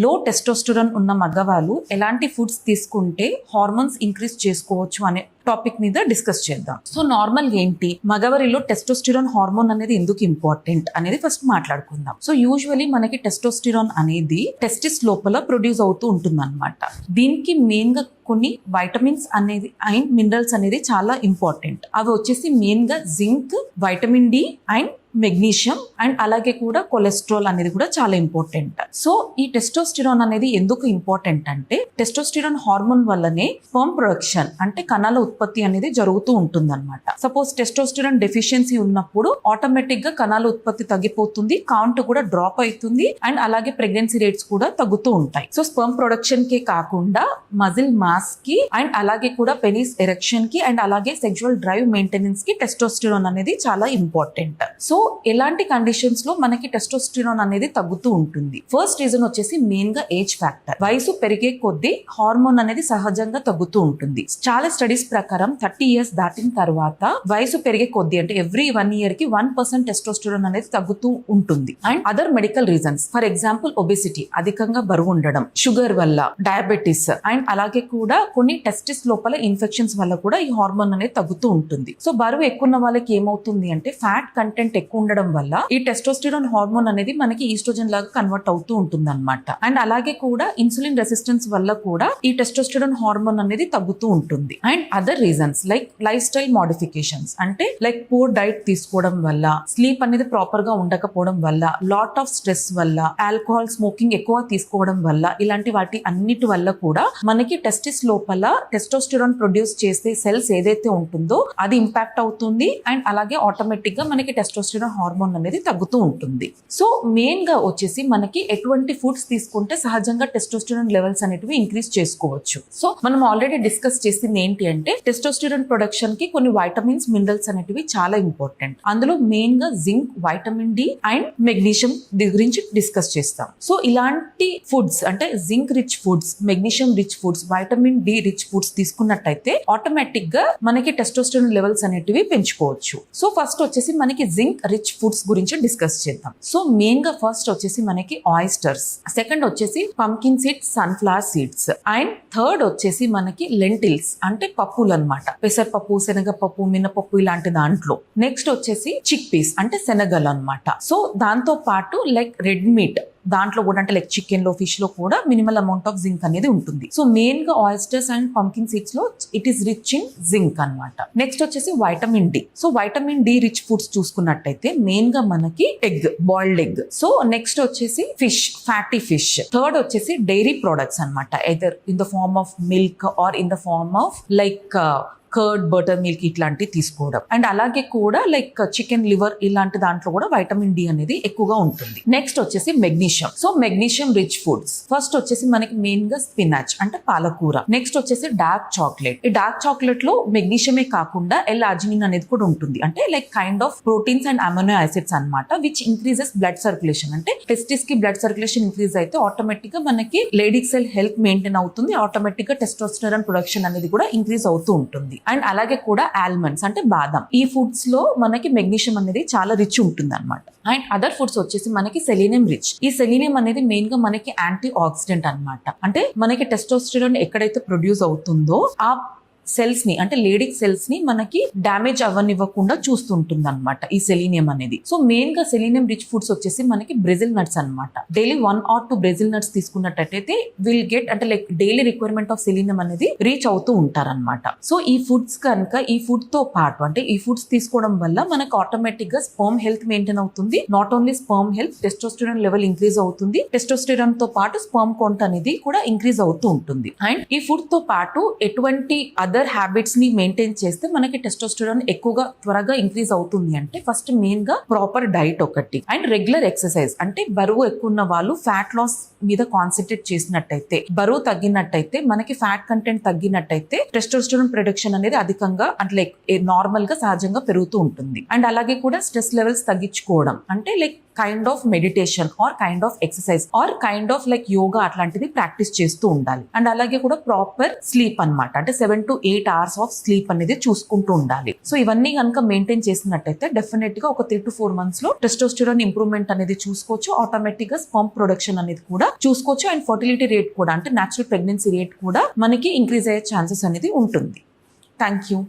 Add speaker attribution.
Speaker 1: లో టెస్టోస్టెరాన్ ఉన్న మగవాళ్ళు ఎలాంటి ఫుడ్స్ తీసుకుంటే హార్మోన్స్ ఇంక్రీజ్ చేసుకోవచ్చు అనే టాపిక్ మీద డిస్కస్ చేద్దాం. సో నార్మల్ ఏంటి, మగవారిలో టెస్టోస్టెరాన్ హార్మోన్ అనేది ఎందుకు ఇంపార్టెంట్ అనేది ఫస్ట్ మాట్లాడుకుందాం. సో యూజువలీ మనకి టెస్టోస్టెరాన్ అనేది టెస్టిస్ లోపల ప్రొడ్యూస్ అవుతూ ఉంటుంది అనమాట. దీనికి మెయిన్ గా కొన్ని వైటమిన్స్ అనేది అండ్ మినరల్స్ అనేది చాలా ఇంపార్టెంట్. అవి వచ్చేసి మెయిన్ గా zinc, vitamin D and magnesium and అలాగే కూడా కొలెస్ట్రాల్ అనేది కూడా చాలా ఇంపార్టెంట్. సో ఈ టెస్టోస్టెరాన్ అనేది ఎందుకు ఇంపార్టెంట్ అంటే టెస్టోస్టెరాన్ హార్మోన్ వల్లనే స్పెర్మ్ ప్రొడక్షన్ అంటే కణాల ఉత్పత్తి అనేది జరుగుతూ ఉంటుంది అనమాట. సపోజ్ టెస్టోస్టెరాన్ డెఫిషియన్సీ ఉన్నప్పుడు ఆటోమేటిక్ గా కణాల ఉత్పత్తి తగ్గిపోతుంది, కౌంట్ కూడా డ్రాప్ అవుతుంది అండ్ అలాగే ప్రెగ్నెన్సీ రేట్స్ కూడా తగ్గుతూ ఉంటాయి. సో స్పెర్మ్ ప్రొడక్షన్ కే కాకుండా మజిల్ మాస్ కి అండ్ అలాగే కూడా పెనిస్ ఎరెక్షన్ కి అండ్ అలాగే సెక్షువల్ డ్రైవ్ మెయింటెనెన్స్ కి టెస్టోస్టెరాన్ అనేది చాలా ఇంపార్టెంట్. సో ఎలాంటి కండిషన్స్ లో మనకి టెస్టోస్టెరాన్ అనేది తగ్గుతూ ఉంటుంది? ఫస్ట్ రీజన్ వచ్చేసి మెయిన్ గా ఏజ్ ఫ్యాక్టర్. వయసు పెరిగే కొద్దీ హార్మోన్ అనేది సహజంగా తగ్గుతూ ఉంటుంది. చాలా స్టడీస్ ప్రకారం 30 years దాటిన తర్వాత వయసు పెరిగే కొద్దీ అంటే ఎవ్రీ 1 year కి 1% టెస్టోస్టెరాన్ అనేది తగ్గుతూ ఉంటుంది. And other medical reasons, for example obesity, అధికంగా బరువు ఉండడం, షుగర్ వల్ల, డయాబెటీస్ అండ్ అలాగే కూడా కొన్ని టెస్టిస్ లోపల ఇన్ఫెక్షన్స్ వల్ల కూడా ఈ హార్మోన్ అనేది తగ్గుతూ ఉంటుంది. సో బరువు ఎక్కువ ఉన్న వాళ్ళకి ఏమవుతుంది అంటే ఫ్యాట్ కంటెంట్ ఎక్కువ ఉండడం వల్ల ఈ టెస్టోస్టెరాన్ హార్మోన్ అనేది మనకి ఈస్ట్రోజన్ లాగా కన్వర్ట్ అవుతూ ఉంటుంది అనమాట. అండ్ అలాగే కూడా ఇన్సులిన్ రెసిస్టెన్స్ వల్ల కూడా ఈ టెస్టోస్టెరాన్ హార్మోన్ అనేది తగ్గుతూ ఉంటుంది. And other reasons like life style modifications, అంటే లైక్ పూర్ డైట్ తీసుకోవడం వల్ల, స్లీప్ అనేది ప్రాపర్ గా ఉండకపోవడం వల్ల, లాట్ ఆఫ్ స్ట్రెస్ వల్ల, ఆల్కహాల్ స్మోకింగ్ ఎక్కువ తీసుకోవడం వల్ల, ఇలాంటి వాటి అన్నిటి వల్ల కూడా మనకి టెస్టిస్ లోపల టెస్టోస్టెరాన్ ప్రొడ్యూస్ చేసే సెల్స్ ఏదైతే ఉంటుందో అది ఇంపాక్ట్ అవుతుంది. అండ్ అలాగే ఆటోమేటిక్ గా మనకి టెస్టోస్టెరాన్ హార్మోన్ అనేది తగ్గుతూ ఉంటుంది. సో మెయిన్ గా వచ్చేసి మనకి ఎటువంటి ఫుడ్స్ తీసుకుంటే సహజంగా టెస్టోస్టెరాన్ లెవెల్స్ అనేటివి ఇంక్రీజ్ చేసుకోవచ్చు. సో మనం ఆల్రెడీ డిస్కస్ చేసింది ఏంటి అంటే టెస్టోస్టెరాన్ ప్రొడక్షన్ కి కొన్ని వైటమిన్స్, మినరల్స్ అనేటివి చాలా ఇంపార్టెంట్. అందులో మెయిన్ గా zinc, vitamin D and magnesium గురించి డిస్కస్ చేస్తాం. సో ఇలాంటి ఫుడ్స్ అంటే zinc rich foods, magnesium rich foods, vitamin D rich foods తీసుకున్నట్టయితే ఆటోమేటిక్ గా మనకి టెస్టోస్టెరాన్ లెవెల్స్ అనేటివి పెంచుకోవచ్చు. సో ఫస్ట్ వచ్చేసి మనకి జింక్ రిచ్ ఫుడ్స్ గురించి డిస్కస్ చేద్దాం. సో మెయిన్ గా ఫస్ట్ వచ్చేసి మనకి ఆయిస్టర్స్, సెకండ్ వచ్చేసి pumpkin seeds, sunflower seeds and third వచ్చేసి మనకి లెంటిల్స్ అంటే పప్పులు అన్నమాట. పెసరపప్పు, శనగపప్పు, మినపప్పు ఇలాంటి దాంట్లో. నెక్స్ట్ వచ్చేసి చిక్ పీస్ అంటే శనగలు అన్నమాట. సో దాంతో పాటు లైక్ రెడ్ మీట్, దాంట్లో కూడా అంటే లైక్ చికెన్ లో, ఫిష్ లో కూడా మినిమల్ అమౌంట్ ఆఫ్ జింక్ అనేది ఉంటుంది. సో మెయిన్ గా ఆయిస్టర్స్ అండ్ పంకిన్ సీడ్స్ లో it is rich in zinc అన్నమాట. నెక్స్ట్ వచ్చేసి vitamin D. So vitamin D rich foods చూసుకున్నట్టయితే మెయిన్ గా మనకి egg, boiled egg. So next వచ్చేసి ఫిష్, ఫ్యాటీ ఫిష్. థర్డ్ వచ్చేసి డైరీ ప్రొడక్ట్స్ అన్నమాట, either in the form of milk or in the form of like curd, buttermilk ఇట్లాంటివి తీసుకోవడం. And అలాగే కూడా లైక్ చికెన్ లివర్ ఇలాంటి దాంట్లో కూడా వైటమిన్ డి అనేది ఎక్కువగా ఉంటుంది. నెక్స్ట్ వచ్చేసి magnesium. So magnesium rich foods first వచ్చేసి మనకి మెయిన్ గా స్పినాచ్ అంటే పాలకూర. నెక్స్ట్ వచ్చేసి డార్క్ చాక్లెట్. ఈ డార్క్ చాక్లెట్ లో మెగ్నీషియమే కాకుండా ఎల్-ఆర్జినిన్ అనేది కూడా ఉంటుంది, అంటే like kind of proteins and amino acids అన్నమాట, విచ్ ఇంక్రీజెస్ బ్లడ్ సర్క్యులేషన్. అంటే టెస్టిస్ కి బ్లడ్ సర్క్యులేషన్ ఇంక్రీజ్ అయితే ఆటోమేటిక్ గా మనకి లేడీ సెల్ హెల్త్ మెయింటైన్ అవుతుంది, ఆటోమేటిక్ గా టెస్టోస్టెరాన్ ప్రొడక్షన్ అనేది కూడా ఇంక్రీజ్ అవుతూ ఉంటుంది. అండ్ అలాగే కూడా ఆల్మండ్స్ అంటే బాదం, ఈ ఫుడ్స్ లో మనకి మెగ్నీషియం అనేది చాలా రిచ్ ఉంటుంది అనమాట. అండ్ అదర్ ఫుడ్స్ వచ్చేసి మనకి సెలీనియం రిచ్. ఈ సెలీనియం అనేది మెయిన్ గా మనకి యాంటీ ఆక్సిడెంట్ అన్నమాట. అంటే మనకి టెస్టోస్టెరాన్ ఎక్కడైతే ప్రొడ్యూస్ అవుతుందో ఆ సెల్స్ ని అంటే లేడీ సెల్స్ ని మనకి డ్యామేజ్ అవ్వనివ్వకుండా చూస్తుంటుంది అనమాట ఈ సెలీనియం అనేది. సో మెయిన్ గా సెలీనియం రిచ్ ఫుడ్స్ వచ్చేసి మనకి బ్రెజిల్ నట్స్ అనమాట. డైలీ 1 or 2 బ్రెజిల్ నట్స్ తీసుకున్నట్టయితే విల్ గెట్ అంటే like daily requirement of selenium అనేది రీచ్ అవుతూ ఉంటారనమాట. సో ఈ ఫుడ్స్ కనుక ఈ ఫుడ్ తో పాటు అంటే ఈ ఫుడ్స్ తీసుకోవడం వల్ల మనకు ఆటోమేటిక్ గా స్పెర్మ్ హెల్త్ మెయింటైన్ అవుతుంది. Not only sperm health, testosterone level increase అవుతుంది. టెస్టోస్టెరాన్ తో పాటు స్పెర్మ్ కౌంట్ అనేది కూడా ఇంక్రీజ్ అవుతూ ఉంటుంది. అండ్ ఈ ఫుడ్ తో పాటు ఎటువంటి అదర్ హ్యాబిట్స్ ని మెయింటైన్ చేస్తే మనకి టెస్టోస్టెరాన్ ఎక్కువగా త్వరగా ఇంక్రీజ్ అవుతుంది అంటే ఫస్ట్ మెయిన్ గా ప్రాపర్ డైట్ ఒకటి అండ్ రెగ్యులర్ ఎక్సర్సైజ్. అంటే బరువు ఎక్కువ ఉన్న వాళ్ళు ఫ్యాట్ లాస్ మీద కాన్సన్ట్రేట్ చేసినట్టయితే, బరువు తగ్గినట్టయితే, మనకి ఫ్యాట్ కంటెంట్ తగ్గినట్టయితే టెస్టోస్టెరాన్ ప్రొడక్షన్ అనేది అధికంగా అంటే లైక్ నార్మల్ గా సహజంగా పెరుగుతూ ఉంటుంది. అండ్ అలాగే కూడా స్ట్రెస్ లెవెల్స్ తగ్గించుకోవడం అంటే like kind of meditation or kind of exercise or kind of like yoga అట్లాంటిది ప్రాక్టీస్ చేస్తూ ఉండాలి. అండ్ అలాగే కూడా ప్రాపర్ స్లీప్ అన్నమాట, అంటే 7 to 8 hours ఆఫ్ స్లీప్ అనేది చూసుకుంటూ ఉండాలి. సో ఇవన్నీ కనుక మెయింటైన్ చేసినట్టయితే డెఫినెట్ గా ఒక 3 to 4 months లో టెస్టోస్టెరాన్ ఇంప్రూవ్మెంట్ అనేది చూసుకోవచ్చు. ఆటోమేటిక్ గా స్పర్మ్ ప్రొడక్షన్ అనేది కూడా చూసుకోవచ్చు. అండ్ ఫర్టిలిటీ రేట్ కూడా, అంటే న్యాచురల్ ప్రెగ్నెన్సీ రేట్ కూడా మనకి ఇంక్రీజ్ అయ్యే ఛాన్సెస్ అనేది ఉంటుంది. Thank you.